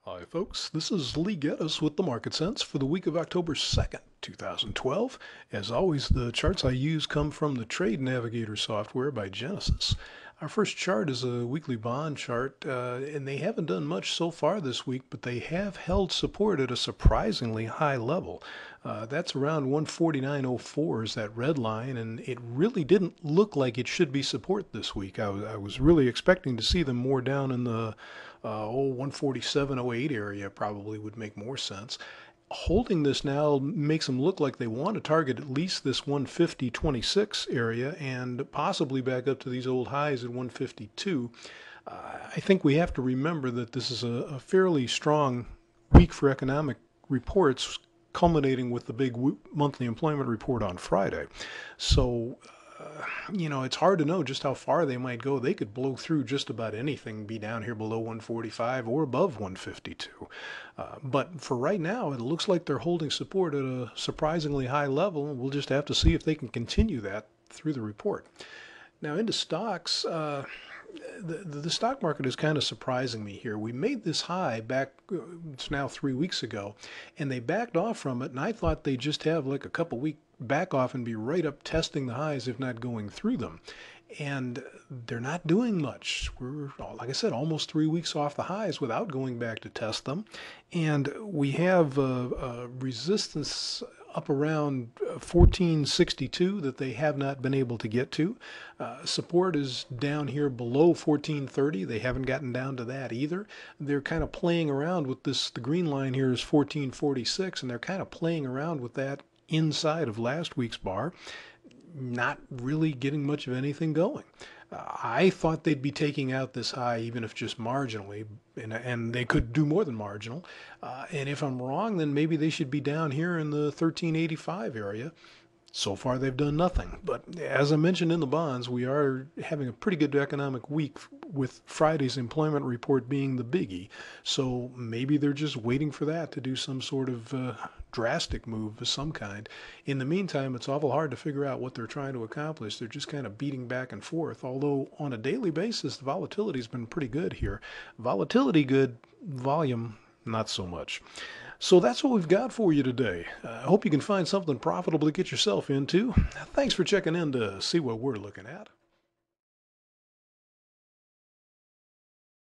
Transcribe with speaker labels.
Speaker 1: Hi, folks. This is Lee Gettess with the Market Sense for the week of October 2nd, 2012. As always, the charts I use come from the Trade Navigator software by Gettess. Our first chart is a weekly bond chart, and they haven't done much so far this week, but they have held support at a surprisingly high level. That's around 149.04 is that red line, and it really didn't look like it should be support this week. I was really expecting to see them more down in the 147.08 area probably would make more sense. Holding this now makes them look like they want to target at least this 150.26 area and possibly back up to these old highs at 152. I think we have to remember that this is a fairly strong week for economic reports, culminating with the big monthly employment report on Friday. So it's hard to know just how far they might go. They could blow through just about anything, be down here below 145 or above 152. But for right now, it looks like they're holding support at a surprisingly high level. We'll just have to see if they can continue that through the report. Now, into stocks, the stock market is kind of surprising me here. We made this high back, it's now 3 weeks ago, and they backed off from it, and I thought they'd just have like a couple week back off and be right up testing the highs, if not going through them. And they're not doing much. We're, like I said, almost 3 weeks off the highs without going back to test them. And we have resistance up around 1462 that they have not been able to get to. Support is down here below 1430. They haven't gotten down to that either. They're kind of playing around with this. The green line here is 1446, and they're kind of playing around with that inside of last week's bar, not really getting much of anything going. I thought they'd be taking out this high, even if just marginally, and they could do more than marginal. And if I'm wrong, then maybe they should be down here in the 1385 area. So far, they've done nothing. But as I mentioned in the bonds, we are having a pretty good economic week with Friday's employment report being the biggie. So maybe they're just waiting for that to do some sort of drastic move of some kind. In the meantime, it's awful hard to figure out what they're trying to accomplish. They're just kind of beating back and forth. Although on a daily basis, the volatility's been pretty good here. Volatility good, volume not so much. So that's what we've got for you today. I hope you can find something profitable to get yourself into. Thanks for checking in to see what we're looking at.